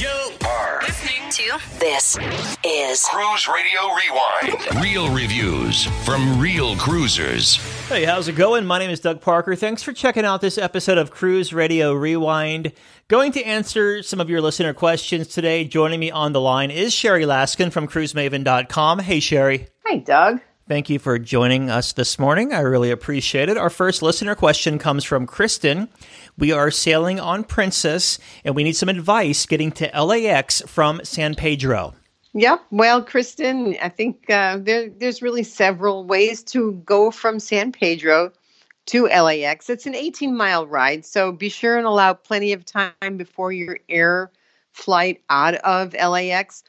You are listening to This is Cruise Radio Rewind. Real reviews from real cruisers. Hey, how's it going? My name is Doug Parker. Thanks for checking out this episode of Cruise Radio Rewind. Going to answer some of your listener questions today. Joining me on the line is Sherry Laskin from cruisemaven.com. Hey, Sherry. Hi, Doug. Thank you for joining us this morning. I really appreciate it. Our first listener question comes from Kristen. We are sailing on Princess, and we need some advice getting to LAX from San Pedro. Yep. Well, Kristen, I think there's really several ways to go from San Pedro to LAX. It's an 18-mile ride, so be sure and allow plenty of time before your air flight out of LAX.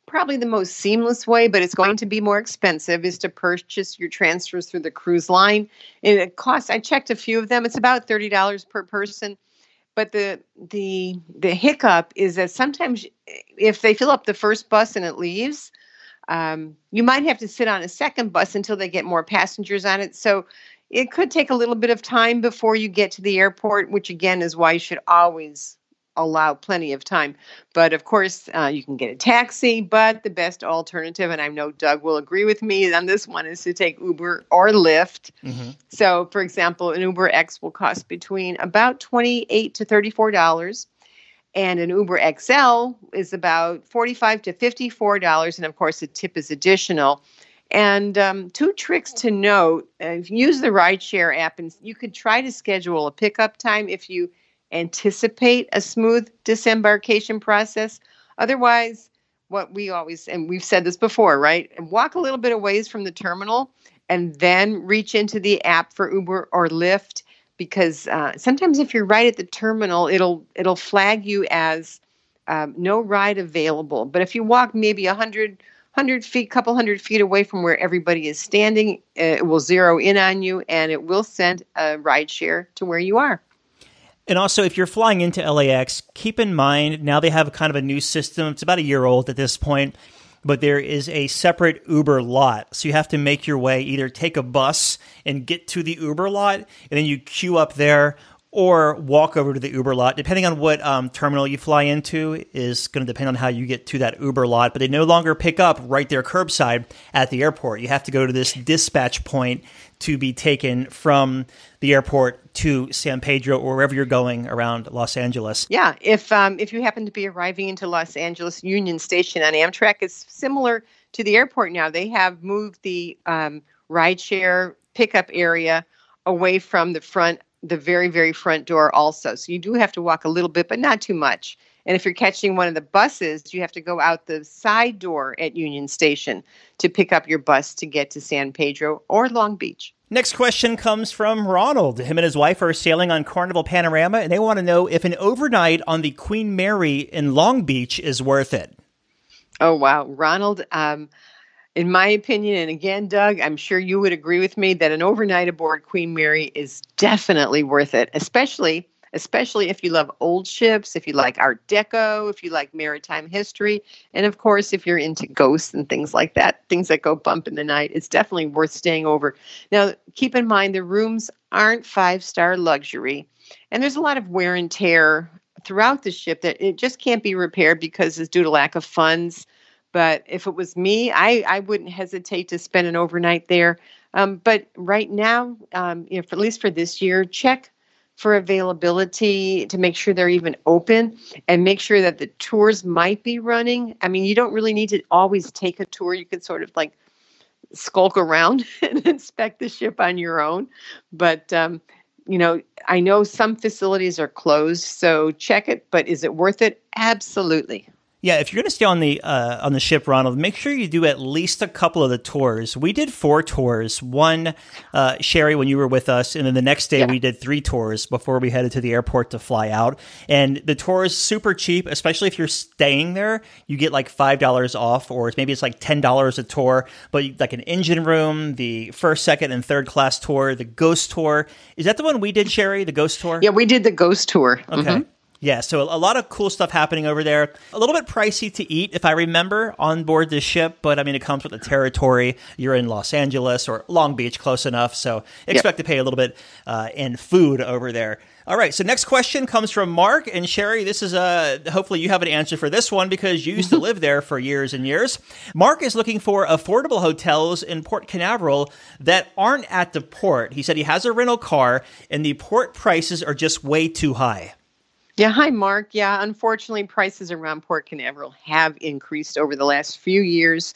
Probably the most seamless way, but it's going to be more expensive, is to purchase your transfers through the cruise line. And it costs, I checked a few of them, it's about $30 per person. But the hiccup is that sometimes if they fill up the first bus and it leaves, you might have to sit on a second bus until they get more passengers on it. So it could take a little bit of time before you get to the airport, which again is why you should always allow plenty of time. But of course, you can get a taxi, but the best alternative, and I know Doug will agree with me on this one, is to take Uber or Lyft. Mm-hmm. So for example, an Uber X will cost between about $28 to $34, and an Uber XL is about $45 to $54, and of course the tip is additional. And two tricks to note: use the rideshare app, and you could try to schedule a pickup time if you anticipate a smooth disembarkation process. Otherwise, what we always, and we've said this before, right? Walk a little bit of ways from the terminal and then reach into the app for Uber or Lyft, because sometimes if you're right at the terminal, it'll flag you as no ride available. But if you walk maybe 100 feet, couple hundred feet away from where everybody is standing, it will zero in on you and it will send a ride share to where you are. And also, if you're flying into LAX, keep in mind, now they have kind of a new system. It's about a year old at this point, but there is a separate Uber lot. So you have to make your way, either take a bus and get to the Uber lot, and then you queue up there, or walk over to the Uber lot. Depending on what terminal you fly into is going to depend on how you get to that Uber lot. But they no longer pick up right there curbside at the airport. You have to go to this dispatch point to be taken from the airport to San Pedro or wherever you're going around Los Angeles. Yeah, if you happen to be arriving into Los Angeles Union Station on Amtrak, it's similar to the airport now. They have moved the rideshare pickup area away from the very, very front door also. So you do have to walk a little bit, but not too much. And if you're catching one of the buses, you have to go out the side door at Union Station to pick up your bus to get to San Pedro or Long Beach. Next question comes from Ronald. Him and his wife are sailing on Carnival Panorama, and they want to know if an overnight on the Queen Mary in Long Beach is worth it. Oh, wow. Ronald, in my opinion, and again, Doug, I'm sure you would agree with me that an overnight aboard Queen Mary is definitely worth it, especially if you love old ships, if you like Art Deco, if you like maritime history, and of course, if you're into ghosts and things like that, things that go bump in the night, it's definitely worth staying over. Now, keep in mind, the rooms aren't 5-star luxury, and there's a lot of wear and tear throughout the ship that it just can't be repaired because it's due to lack of funds. But if it was me, I wouldn't hesitate to spend an overnight there. But right now, at least for this year, check for availability to make sure they're even open and make sure that the tours might be running. I mean, you don't really need to always take a tour. You can sort of like skulk around and inspect the ship on your own. But, I know some facilities are closed, so check it. But is it worth it? Absolutely. Yeah, if you're going to stay on the ship, Ronald, make sure you do at least a couple of the tours. We did 4 tours. One, Sherry, when you were with us, and then the next day we did 3 tours before we headed to the airport to fly out. And the tour is super cheap, especially if you're staying there. You get like $5 off, or maybe it's like $10 a tour. But like an engine room, the first, second, and third class tour, the ghost tour. Is that the one we did, Sherry, the ghost tour? Yeah, we did the ghost tour. Okay. Mm-hmm. Yeah, so a lot of cool stuff happening over there. A little bit pricey to eat, if I remember, on board this ship. But, I mean, it comes with the territory. You're in Los Angeles or Long Beach, close enough. So expect to pay a little bit in food over there. All right. So next question comes from Mark. And Sherry, this is hopefully you have an answer for this one because you used to live there for years and years. Mark is looking for affordable hotels in Port Canaveral that aren't at the port. He said he has a rental car and the port prices are just way too high. Yeah. Hi, Mark. Yeah. Unfortunately, prices around Port Canaveral have increased over the last few years.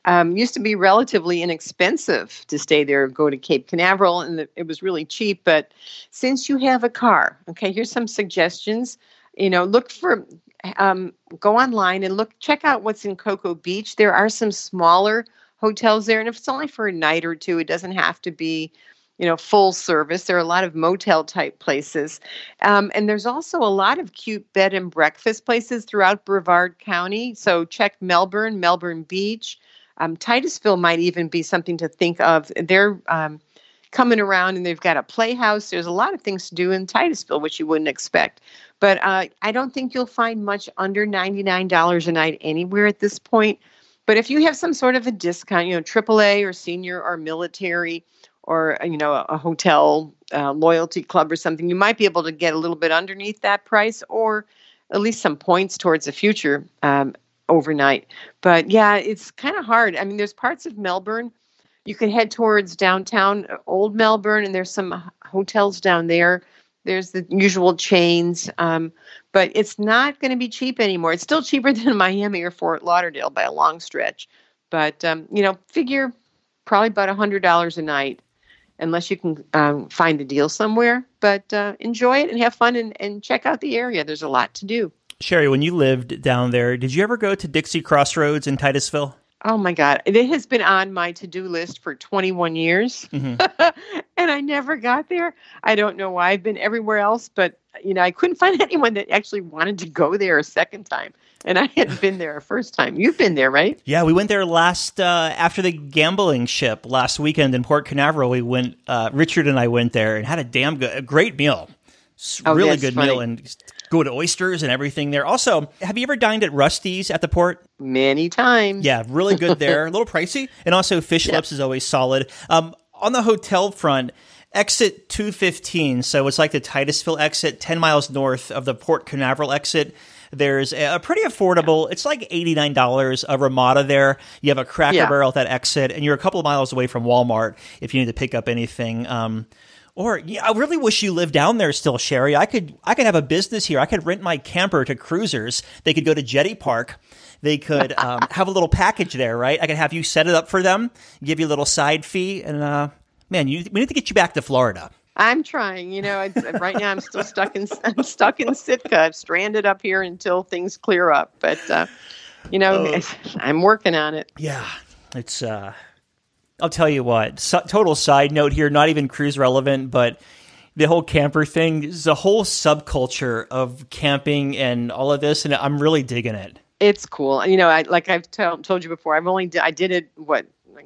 Used to be relatively inexpensive to stay there, go to Cape Canaveral, and it was really cheap. But since you have a car, okay, here's some suggestions. Look for, go online and check out what's in Cocoa Beach. There are some smaller hotels there, and if it's only for a night or two, it doesn't have to be, full service. There are a lot of motel type places. And there's also a lot of cute bed and breakfast places throughout Brevard County. So check Melbourne Beach. Titusville might even be something to think of. They're coming around and they've got a playhouse. There's a lot of things to do in Titusville, which you wouldn't expect. But I don't think you'll find much under $99 a night anywhere at this point. But if you have some sort of a discount, AAA or senior or military or, a hotel loyalty club or something, you might be able to get a little bit underneath that price or at least some points towards the future overnight. But yeah, it's kind of hard. I mean, there's parts of Melbourne. You can head towards downtown Old Melbourne, and there's some hotels down there. There's the usual chains, but it's not going to be cheap anymore. It's still cheaper than Miami or Fort Lauderdale by a long stretch. But, figure probably about $100 a night, unless you can find a deal somewhere. But enjoy it and have fun and check out the area. There's a lot to do. Sherry, when you lived down there, did you ever go to Dixie Crossroads in Titusville? Oh, my God. It has been on my to-do list for 21 years, and I never got there. I don't know why. I've been everywhere else, but, I couldn't find anyone that actually wanted to go there a second time, and I hadn't been there a first time. You've been there, right? Yeah, we went there after the gambling ship last weekend in Port Canaveral. We went, Richard and I went there and had a great meal. Really good meal and good oysters and everything there. Also, have you ever dined at Rusty's at the port? Many times. Yeah, really good there. A little pricey. And also Fish Lips is always solid. On the hotel front, exit 215. So it's like the Titusville exit, 10 miles north of the Port Canaveral exit. There's a pretty affordable, it's like $89 a Ramada there. You have a Cracker Barrel at that exit, and you're a couple of miles away from Walmart if you need to pick up anything. I really wish you lived down there still, Sherry. I could have a business here. I could rent my camper to cruisers. They could go to Jetty Park. They could have a little package there, right? I could have you set it up for them, give you a little side fee, and we need to get you back to Florida. I'm trying. Right now I'm still stuck in Sitka. I'm stranded up here until things clear up. But I'm working on it. Yeah, it's. I'll tell you what, total side note here, not even cruise relevant, but the whole camper thing is a whole subculture of camping and all of this, and I'm really digging it. It's cool. Like I've told you before, I did it,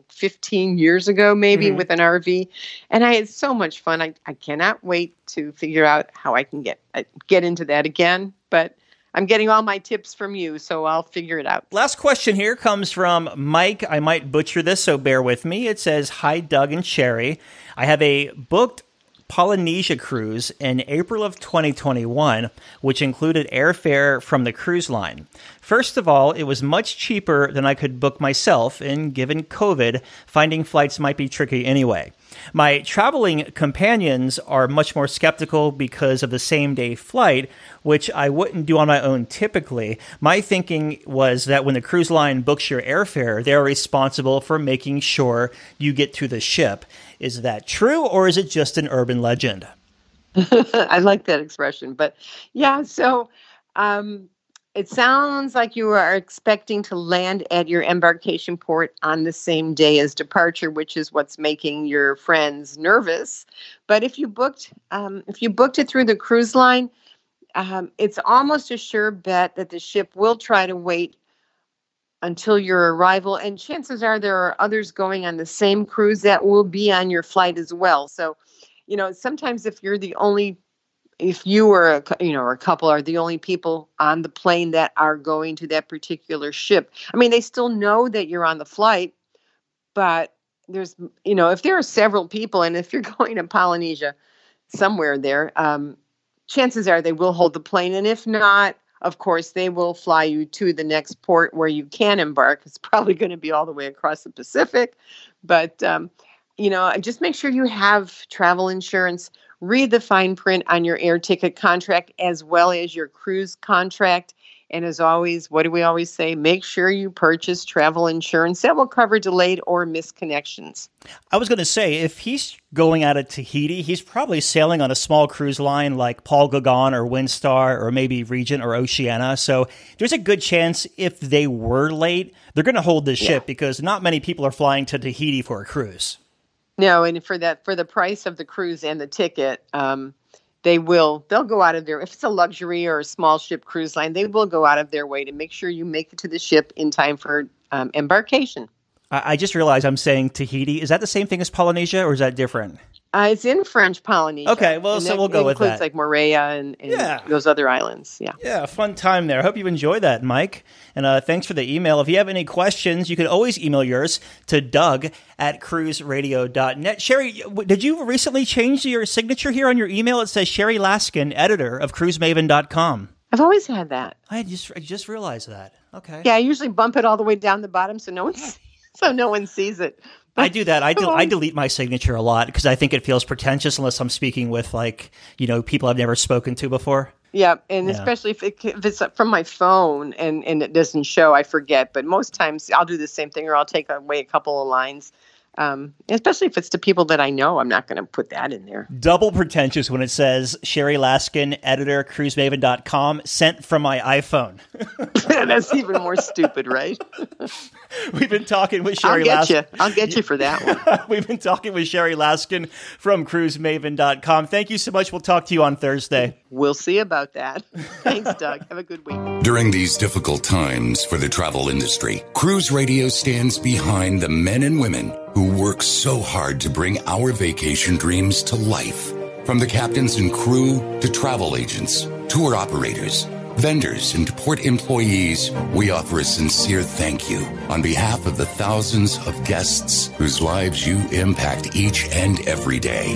15 years ago, maybe with an RV, and I had so much fun. I cannot wait to figure out how I can get into that again, but I'm getting all my tips from you, so I'll figure it out. Last question here comes from Mike. I might butcher this, so bear with me. It says, "Hi, Doug and Sherry. I have a booked Polynesia cruise in April of 2021, which included airfare from the cruise line. First of all, it was much cheaper than I could book myself, and given COVID, finding flights might be tricky anyway. My traveling companions are much more skeptical because of the same-day flight, which I wouldn't do on my own typically. My thinking was that when the cruise line books your airfare, they're responsible for making sure you get to the ship. Is that true, or is it just an urban legend?" I like that expression. But yeah, so it sounds like you are expecting to land at your embarkation port on the same day as departure, which is what's making your friends nervous. But if you booked it through the cruise line, it's almost a sure bet that the ship will try to wait until your arrival. And chances are there are others going on the same cruise that will be on your flight as well. So, sometimes if you or a couple are the only people on the plane that are going to that particular ship, I mean, they still know that you're on the flight, but there's, if there are several people, and if you're going to Polynesia somewhere there, chances are they will hold the plane. And if not, of course, they will fly you to the next port where you can embark. It's probably going to be all the way across the Pacific. But, just make sure you have travel insurance. Read the fine print on your air ticket contract as well as your cruise contract. And as always, what do we always say? Make sure you purchase travel insurance that will cover delayed or missed connections. I was going to say, if he's going out of Tahiti, he's probably sailing on a small cruise line like Paul Gauguin or Windstar or maybe Regent or Oceania. So there's a good chance if they were late, they're going to hold the ship because not many people are flying to Tahiti for a cruise. No, and for the price of the cruise and the ticket, they'll go out of their, if it's a luxury or a small ship cruise line, they will go out of their way to make sure you make it to the ship in time for embarkation. I just realized I'm saying Tahiti. Is that the same thing as Polynesia or is that different? It's in French Polynesia. Okay, well, so we'll go with that. It includes like Moorea and those other islands. Yeah. Yeah, fun time there. I hope you enjoy that, Mike. And thanks for the email. If you have any questions, you can always email yours to doug@cruiseradio.net. Sherry, did you recently change your signature here on your email? It says Sherry Laskin, editor of cruisemaven.com. I've always had that. I just realized that. Okay. Yeah, I usually bump it all the way down the bottom so no one sees it. I do that. I delete my signature a lot because I think it feels pretentious unless I'm speaking with people I've never spoken to before. Yeah, and especially if it's from my phone and it doesn't show, I forget. But most times I'll do the same thing or I'll take away a couple of lines. Especially if it's to people that I know, I'm not going to put that in there. Double pretentious when it says Sherry Laskin, editor, cruisemaven.com, sent from my iPhone. That's even more stupid, right? We've been talking with Sherry Laskin. I'll get you for that one. We've been talking with Sherry Laskin from cruisemaven.com. Thank you so much. We'll talk to you on Thursday. We'll see about that. Thanks, Doug. Have a good week. During these difficult times for the travel industry, Cruise Radio stands behind the men and women who work so hard to bring our vacation dreams to life. From the captains and crew to travel agents, tour operators, vendors, and port employees, we offer a sincere thank you on behalf of the thousands of guests whose lives you impact each and every day.